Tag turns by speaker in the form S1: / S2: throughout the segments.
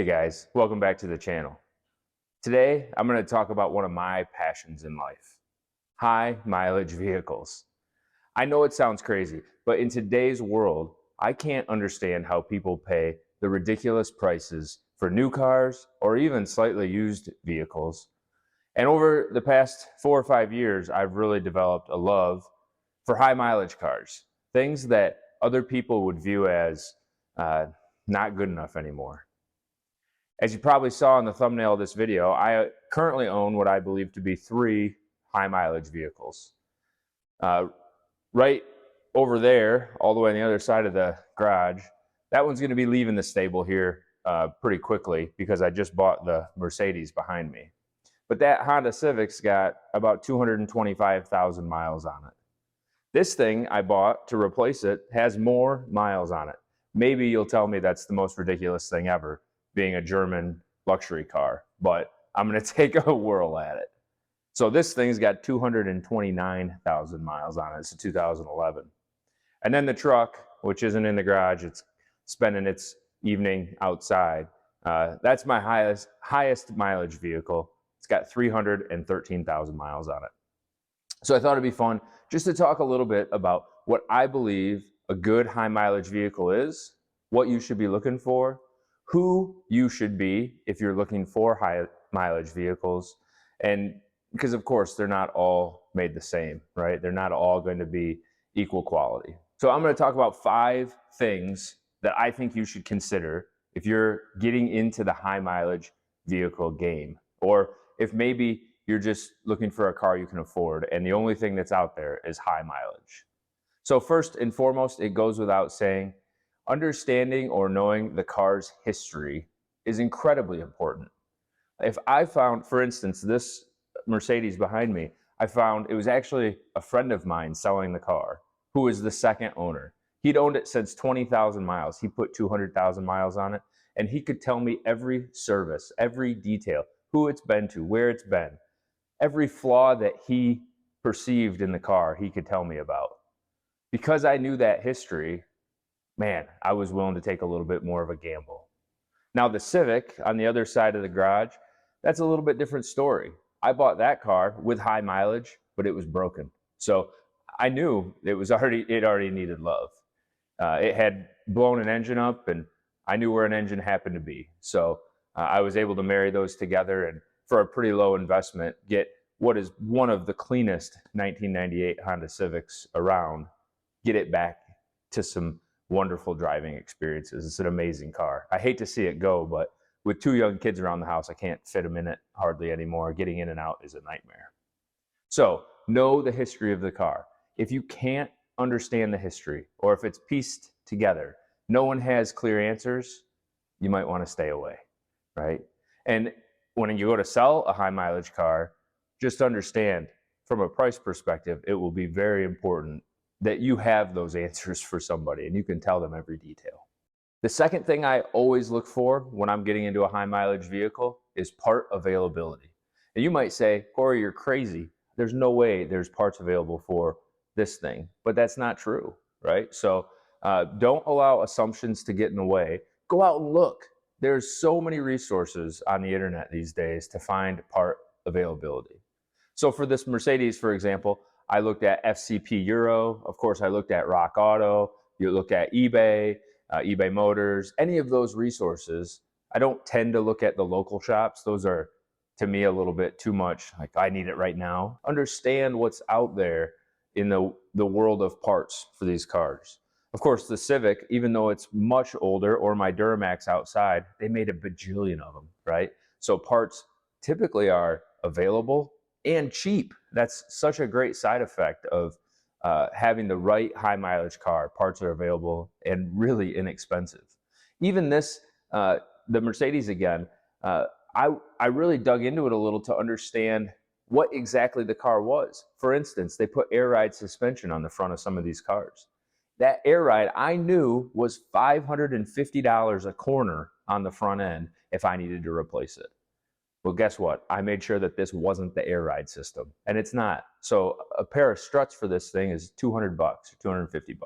S1: Hey guys, welcome back to the channel. Today, I'm going to talk about one of my passions in life, high mileage vehicles. I know it sounds crazy, but in today's world, I can't understand how people pay the ridiculous prices for new cars or even slightly used vehicles. And over the past 4 or 5 years, I've really developed a love for high mileage cars, things that other people would view as not good enough anymore. As you probably saw in the thumbnail of this video, I currently own what I believe to be 3 high mileage vehicles. Right over there, all the way on the other side of the garage, that one's going to be leaving the stable here pretty quickly because I just bought the Mercedes behind me. But that Honda Civic's got about 225,000 miles on it. This thing I bought to replace it has more miles on it. Maybe you'll tell me that's the most ridiculous thing ever, being a German luxury car, but I'm going to take a whirl at it. So this thing's got 229,000 miles on it. It's a 2011. And then the truck, which isn't in the garage, it's spending its evening outside. That's my highest mileage vehicle. It's got 313,000 miles on it. So I thought it'd be fun just to talk a little bit about what I believe a good high mileage vehicle is, what you should be looking for, who you should be if you're looking for high mileage vehicles. And because of course they're not all made the same, right? They're not all going to be equal quality. So I'm going to talk about 5 things that I think you should consider if you're getting into the high mileage vehicle game, or if maybe you're just looking for a car you can afford and the only thing that's out there is high mileage. So first and foremost, it goes without saying, understanding or knowing the car's history is incredibly important. If I found, for instance, this Mercedes behind me, I found it was actually a friend of mine selling the car, who was the second owner. He'd owned it since 20,000 miles. He put 200,000 miles on it, and he could tell me every service, every detail, who it's been to, where it's been, every flaw that he perceived in the car, he could tell me about. Because I knew that history, man, I was willing to take a little bit more of a gamble. Now the Civic on the other side of the garage, that's a little bit different story. I bought that car with high mileage, but it was broken. So I knew it already needed love. It had blown an engine up, and I knew where an engine happened to be. So I was able to marry those together, and for a pretty low investment, get what is one of the cleanest 1998 Honda Civics around, get it back to some wonderful driving experiences. It's an amazing car. I hate to see it go, but with 2 young kids around the house, I can't fit them in it hardly anymore. Getting in and out is a nightmare. So know the history of the car. If you can't understand the history, or if it's pieced together, no one has clear answers, you might want to stay away, right? And when you go to sell a high mileage car, just understand from a price perspective, it will be very important that you have those answers for somebody and you can tell them every detail. The second thing I always look for when I'm getting into a high mileage vehicle is part availability. And you might say, Corey, you're crazy. There's no way there's parts available for this thing, but that's not true, right? So don't allow assumptions to get in the way. Go out and look. There's so many resources on the internet these days to find part availability. So for this Mercedes, for example, I looked at FCP Euro. Of course, I looked at Rock Auto. You look at eBay, eBay Motors, any of those resources. I don't tend to look at the local shops. Those are, to me, a little bit too much. Like, I need it right now. Understand what's out there in the world of parts for these cars. Of course, the Civic, even though it's much older, or my Duramax outside, they made a bajillion of them, right? So parts typically are available and cheap. That's such a great side effect of having the right high mileage car. Parts are available and really inexpensive. Even this, the Mercedes again, I really dug into it a little to understand what exactly the car was. For instance, they put air ride suspension on the front of some of these cars. That air ride I knew was $550 a corner on the front end if I needed to replace it. Well, guess what? I made sure that this wasn't the air ride system, and it's not. So a pair of struts for this thing is $200 or $250.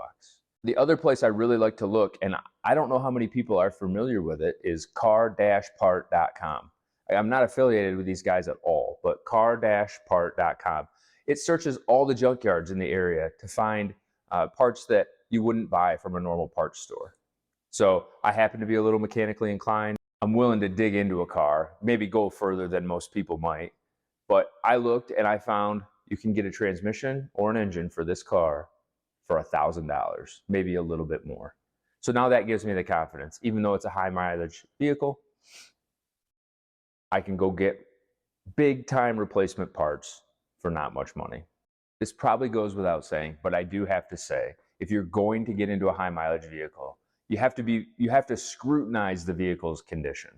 S1: The other place I really like to look, and I don't know how many people are familiar with it, is car-part.com. I'm not affiliated with these guys at all, but car-part.com. It searches all the junkyards in the area to find parts that you wouldn't buy from a normal parts store. So I happen to be a little mechanically inclined. I'm willing to dig into a car, maybe go further than most people might. But I looked and I found you can get a transmission or an engine for this car for $1,000, maybe a little bit more. So now that gives me the confidence. Even though it's a high mileage vehicle, I can go get big time replacement parts for not much money. This probably goes without saying, but I do have to say, if you're going to get into a high mileage vehicle, you have to scrutinize the vehicle's condition,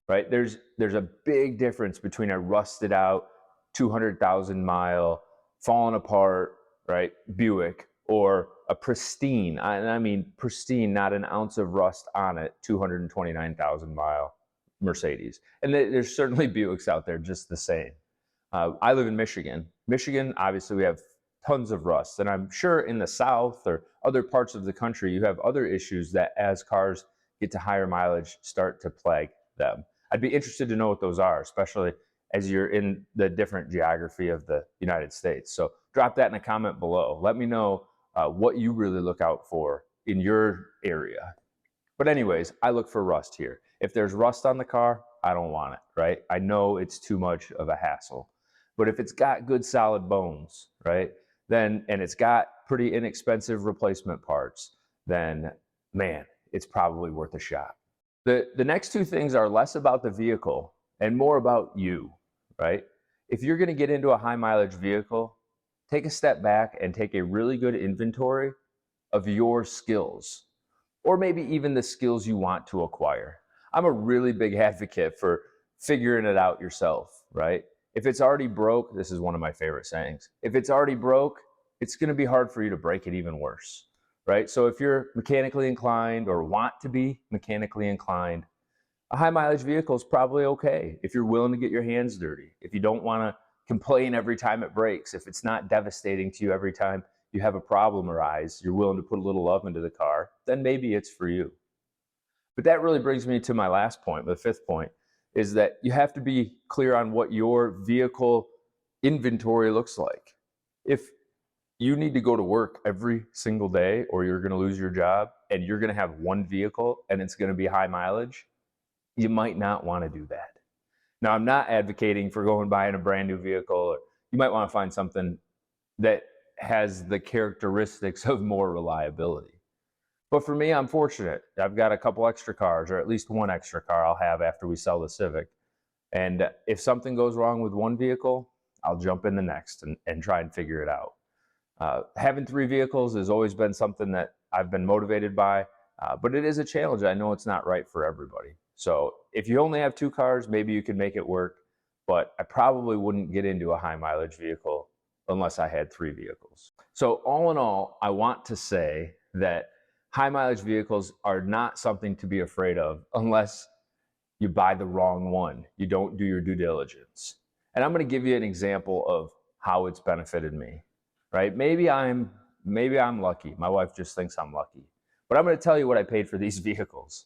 S1: right? There's a big difference between a rusted out 200,000 mile fallen apart, right, Buick, or a pristine, and I mean pristine, not an ounce of rust on it, 229,000 mile Mercedes. And there's certainly Buicks out there just the same. I live in Michigan. Michigan, obviously, we have tons of rust. And I'm sure in the South or other parts of the country, you have other issues that as cars get to higher mileage start to plague them. I'd be interested to know what those are, especially as you're in the different geography of the United States. So drop that in a comment below. Let me know what you really look out for in your area. But anyways, I look for rust here. If there's rust on the car, I don't want it, right? I know it's too much of a hassle. But if it's got good solid bones, right, then, and it's got pretty inexpensive replacement parts, then man, it's probably worth a shot. The next two things are less about the vehicle and more about you, right? If you're gonna get into a high mileage vehicle, take a step back and take a really good inventory of your skills, or maybe even the skills you want to acquire. I'm a really big advocate for figuring it out yourself, right? If it's already broke, this is one of my favorite sayings. If it's already broke, it's gonna be hard for you to break it even worse, right? So if you're mechanically inclined or want to be mechanically inclined, a high mileage vehicle is probably okay if you're willing to get your hands dirty, if you don't wanna complain every time it breaks, if it's not devastating to you every time you have a problem arise, you're willing to put a little love into the car, then maybe it's for you. But that really brings me to my last point, the fifth point, is that you have to be clear on what your vehicle inventory looks like. If you need to go to work every single day or you're gonna lose your job and you're gonna have one vehicle and it's gonna be high mileage, you might not wanna do that. Now, I'm not advocating for going buying a brand new vehicle. Or you might wanna find something that has the characteristics of more reliability. But for me, I'm fortunate. I've got a couple extra cars, or at least one extra car I'll have after we sell the Civic. And if something goes wrong with one vehicle, I'll jump in the next and try and figure it out. Having three vehicles has always been something that I've been motivated by, but it is a challenge. I know it's not right for everybody. So if you only have two cars, maybe you can make it work, but I probably wouldn't get into a high mileage vehicle unless I had three vehicles. So all in all, I want to say that high mileage vehicles are not something to be afraid of unless you buy the wrong one. You don't do your due diligence. And I'm going to give you an example of how it's benefited me, right? Maybe I'm lucky. My wife just thinks I'm lucky. But I'm going to tell you what I paid for these vehicles.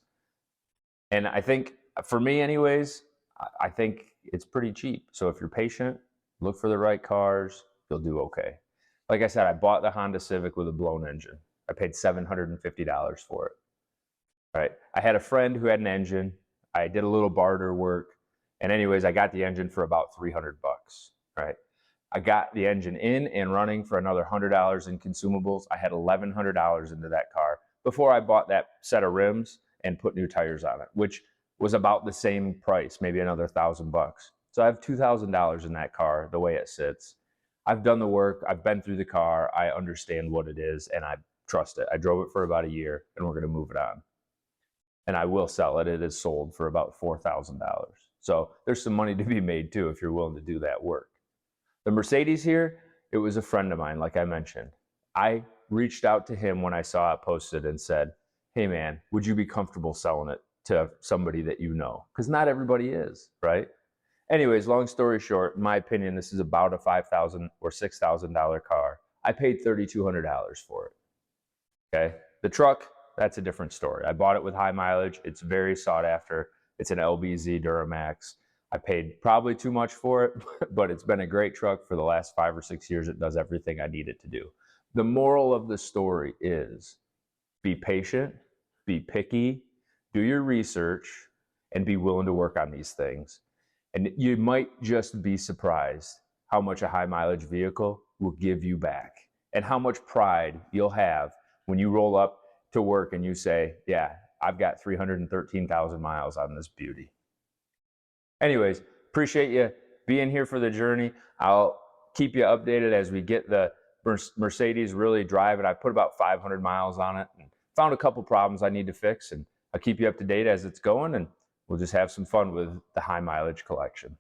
S1: And I think for me anyways, I think it's pretty cheap. So if you're patient, look for the right cars, you'll do okay. Like I said, I bought the Honda Civic with a blown engine. I paid $750 for it. Right. I had a friend who had an engine. I did a little barter work. And anyways, I got the engine for about $300, right? I got the engine in and running for another $100 in consumables. I had $1,100 into that car before I bought that set of rims and put new tires on it, which was about the same price, maybe another $1,000. So I have $2,000 in that car the way it sits. I've done the work. I've been through the car. I understand what it is, and I trust it. I drove it for about a year, and we're going to move it on. And I will sell it. It is sold for about $4,000. So there's some money to be made too if you're willing to do that work. The Mercedes here, it was a friend of mine, like I mentioned. I reached out to him when I saw it posted and said, hey man, would you be comfortable selling it to somebody that you know? Because not everybody is, right? Anyways, long story short, in my opinion, this is about a $5,000 or $6,000 car. I paid $3,200 for it. Okay. The truck, that's a different story. I bought it with high mileage. It's very sought after. It's an LBZ Duramax. I paid probably too much for it, but it's been a great truck for the last 5 or 6 years. It does everything I need it to do. The moral of the story is be patient, be picky, do your research, and be willing to work on these things. And you might just be surprised how much a high mileage vehicle will give you back and how much pride you'll have when you roll up to work and you say, yeah, I've got 313,000 miles on this beauty. Anyways, appreciate you being here for the journey. I'll keep you updated as we get the Mercedes really driving. I put about 500 miles on it and found a couple problems I need to fix, and I'll keep you up to date as it's going, and we'll just have some fun with the high mileage collection.